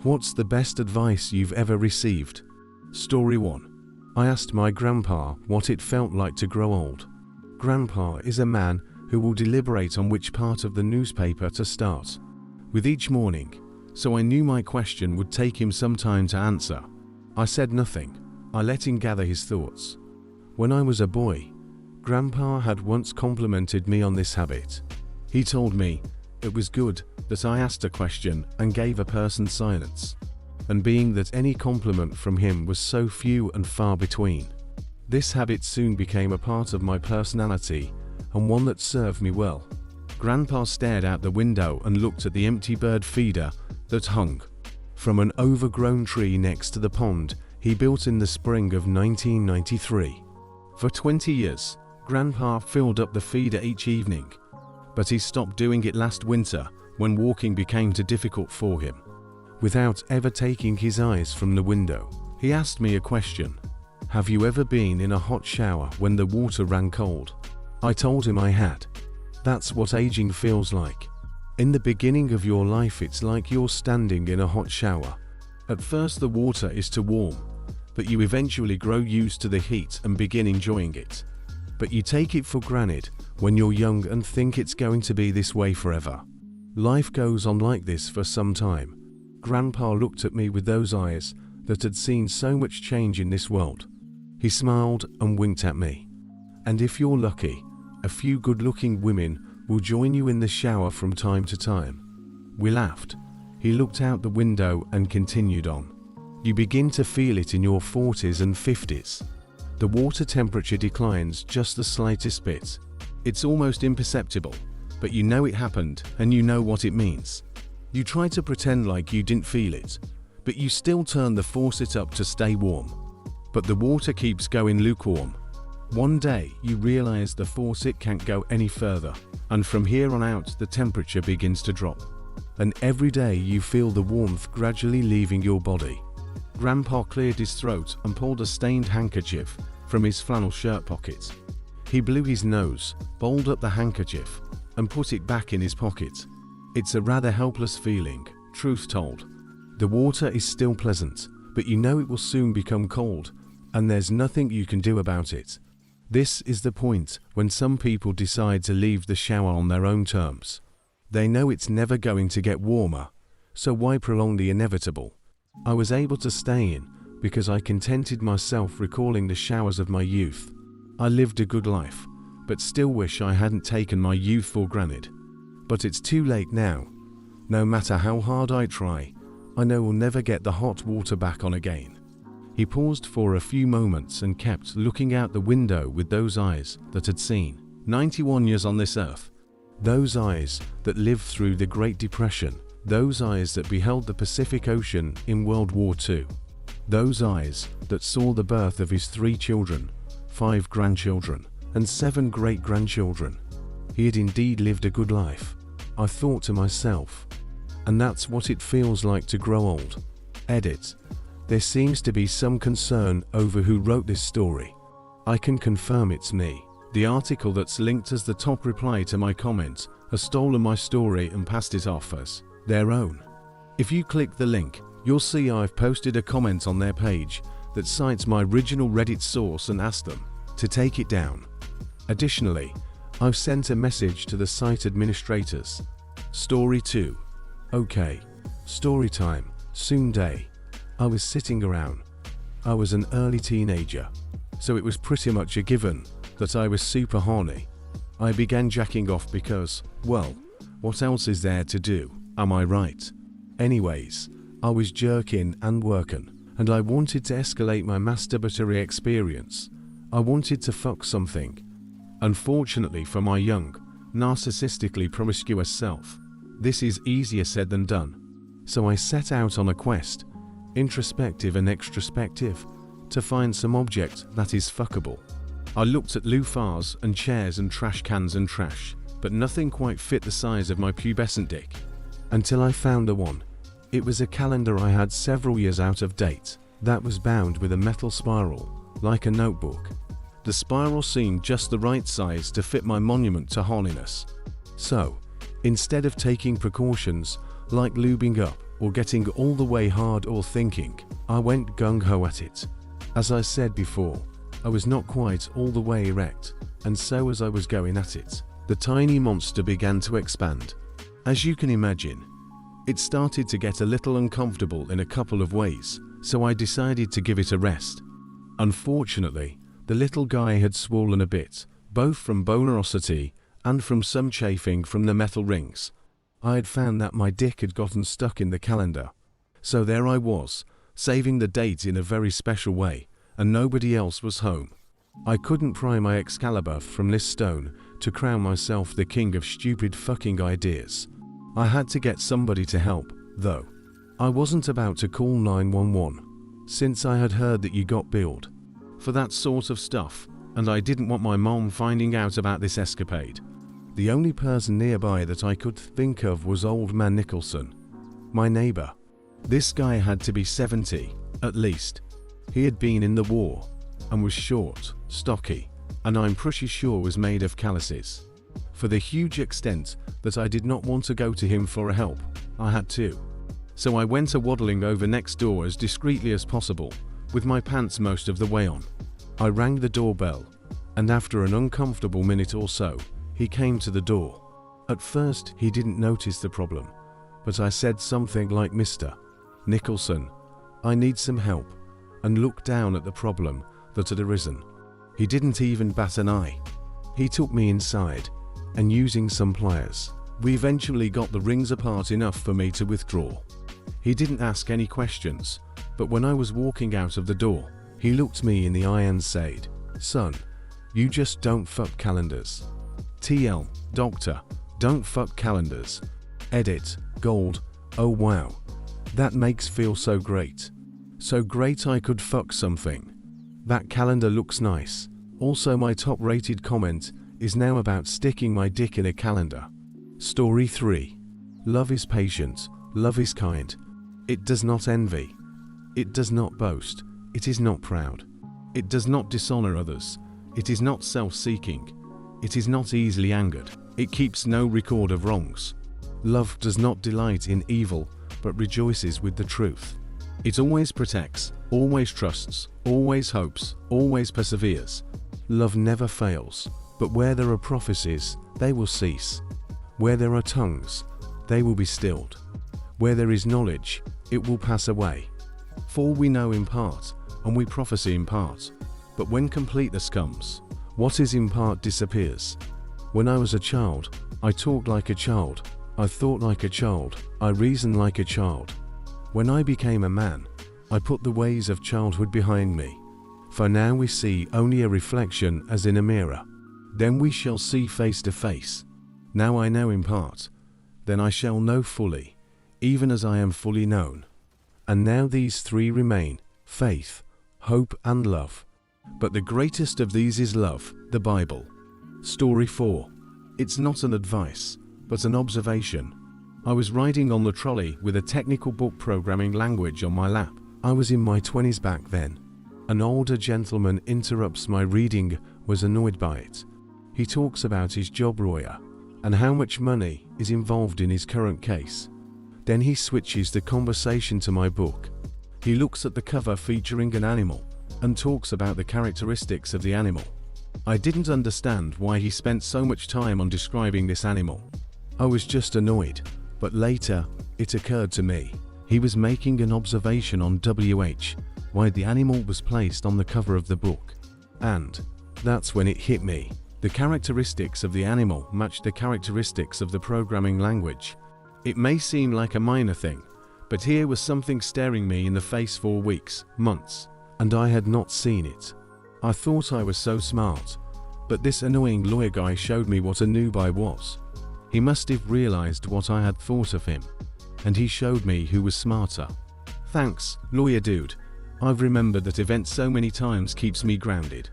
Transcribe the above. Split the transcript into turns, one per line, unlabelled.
What's the best advice you've ever received? Story 1. I asked my grandpa what it felt like to grow old. Grandpa is a man who will deliberate on which part of the newspaper to start with each morning, so I knew my question would take him some time to answer. I said nothing. I let him gather his thoughts. When I was a boy, Grandpa had once complimented me on this habit. He told me it was good that I asked a question and gave a person silence, and being that any compliment from him was so few and far between. This habit soon became a part of my personality and one that served me well. Grandpa stared out the window and looked at the empty bird feeder that hung from an overgrown tree next to the pond he built in the spring of 1993. For 20 years, Grandpa filled up the feeder each evening, but he stopped doing it last winter when walking became too difficult for him. Without ever taking his eyes from the window, he asked me a question. Have you ever been in a hot shower when the water ran cold? I told him I had. That's what aging feels like. In the beginning of your life, it's like you're standing in a hot shower. At first the water is too warm, but you eventually grow used to the heat and begin enjoying it. But you take it for granted when you're young and think it's going to be this way forever. Life goes on like this for some time. Grandpa looked at me with those eyes that had seen so much change in this world. He smiled and winked at me. And if you're lucky, a few good-looking women will join you in the shower from time to time. We laughed. He looked out the window and continued on. You begin to feel it in your 40s and 50s. The water temperature declines just the slightest bit. It's almost imperceptible, but you know it happened and you know what it means. You try to pretend like you didn't feel it, but you still turn the faucet up to stay warm. But the water keeps going lukewarm. One day you realize the faucet can't go any further, and from here on out the temperature begins to drop. And every day you feel the warmth gradually leaving your body. Grandpa cleared his throat and pulled a stained handkerchief from his flannel shirt pocket. He blew his nose, balled up the handkerchief, and put it back in his pocket. It's a rather helpless feeling, truth told. The water is still pleasant, but you know it will soon become cold, and there's nothing you can do about it. This is the point when some people decide to leave the shower on their own terms. They know it's never going to get warmer, so why prolong the inevitable? I was able to stay in because I contented myself recalling the showers of my youth. I lived a good life, but still wish I hadn't taken my youth for granted. But it's too late now. No matter how hard I try, I know we'll never get the hot water back on again. He paused for a few moments and kept looking out the window with those eyes that had seen 91 years on this earth. Those eyes that lived through the Great Depression. Those eyes that beheld the Pacific Ocean in World War II. Those eyes that saw the birth of his 3 children, 5 grandchildren, and 7 great-grandchildren. He had indeed lived a good life, I thought to myself. And that's what it feels like to grow old. Edit. There seems to be some concern over who wrote this story. I can confirm it's me. The article that's linked as the top reply to my comment has stolen my story and passed it off as their own. If you click the link, you'll see I've posted a comment on their page that cites my original Reddit source and asked them to take it down. Additionally, I've sent a message to the site administrators. Story 2. Okay, story time, soon day. I was sitting around. I was an early teenager, so it was pretty much a given that I was super horny. I began jacking off because, well, what else is there to do? Am I right? Anyways, I was jerking and working, and I wanted to escalate my masturbatory experience. I wanted to fuck something. Unfortunately for my young, narcissistically promiscuous self, this is easier said than done. So I set out on a quest, introspective and extrospective, to find some object that is fuckable. I looked at loofahs and chairs and trash cans and trash, but nothing quite fit the size of my pubescent dick. Until I found the one. It was a calendar I had several years out of date, that was bound with a metal spiral, like a notebook. The spiral seemed just the right size to fit my monument to horniness. So, instead of taking precautions, like lubing up, or getting all the way hard or thinking. I went gung-ho at it. As I said before, I was not quite all the way erect, and so as I was going at it, the tiny monster began to expand. As you can imagine, it started to get a little uncomfortable in a couple of ways, so I decided to give it a rest. Unfortunately, the little guy had swollen a bit, both from bonerosity and from some chafing from the metal rings. I had found that my dick had gotten stuck in the calendar. So there I was, saving the date in a very special way, and nobody else was home. I couldn't pry my Excalibur from this stone to crown myself the king of stupid fucking ideas. I had to get somebody to help, though. I wasn't about to call 911, since I had heard that you got billed for that sort of stuff, and I didn't want my mom finding out about this escapade. The only person nearby that I could think of was old man Nicholson, my neighbor. This guy had to be 70, at least. He had been in the war, and was short, stocky, and I'm pretty sure was made of calluses. For the huge extent that I did not want to go to him for help, I had to. So I went waddling over next door as discreetly as possible, with my pants most of the way on. I rang the doorbell, and after an uncomfortable minute or so, he came to the door. At first, he didn't notice the problem, but I said something like, "Mr. Nicholson, I need some help," and looked down at the problem that had arisen. He didn't even bat an eye. He took me inside, and using some pliers, we eventually got the rings apart enough for me to withdraw. He didn't ask any questions, but when I was walking out of the door, he looked me in the eye and said, "Son, you just don't fuck calendars. TL, doctor, don't fuck calendars. Edit, gold, oh wow. That makes feel so great. So great I could fuck something. That calendar looks nice." Also, my top-rated comment is now about sticking my dick in a calendar. Story 3. Love is patient, love is kind. It does not envy. It does not boast. It is not proud. It does not dishonor others. It is not self-seeking. It is not easily angered. It keeps no record of wrongs. Love does not delight in evil, but rejoices with the truth. It always protects, always trusts, always hopes, always perseveres. Love never fails, but where there are prophecies, they will cease. Where there are tongues, they will be stilled. Where there is knowledge, it will pass away. For we know in part, and we prophesy in part. But when completeness comes, what is in part disappears. When I was a child, I talked like a child, I thought like a child, I reasoned like a child. When I became a man, I put the ways of childhood behind me. For now we see only a reflection as in a mirror. Then we shall see face to face. Now I know in part, then I shall know fully, even as I am fully known. And now these three remain, faith, hope and love. But the greatest of these is love, the Bible. Story 4. It's not an advice, but an observation. I was riding on the trolley with a technical book programming language on my lap. I was in my 20s back then. An older gentleman interrupts my reading, was annoyed by it. He talks about his job lawyer, and how much money is involved in his current case. Then he switches the conversation to my book. He looks at the cover featuring an animal, and talks about the characteristics of the animal. I didn't understand why he spent so much time on describing this animal. I was just annoyed, but later, it occurred to me. He was making an observation on why the animal was placed on the cover of the book. And that's when it hit me. The characteristics of the animal matched the characteristics of the programming language. It may seem like a minor thing, but here was something staring me in the face for weeks, months, and I had not seen it. I thought I was so smart, but this annoying lawyer guy showed me what a noob I was. He must have realized what I had thought of him, and he showed me who was smarter. Thanks, lawyer dude. I've remembered that event so many times keeps me grounded.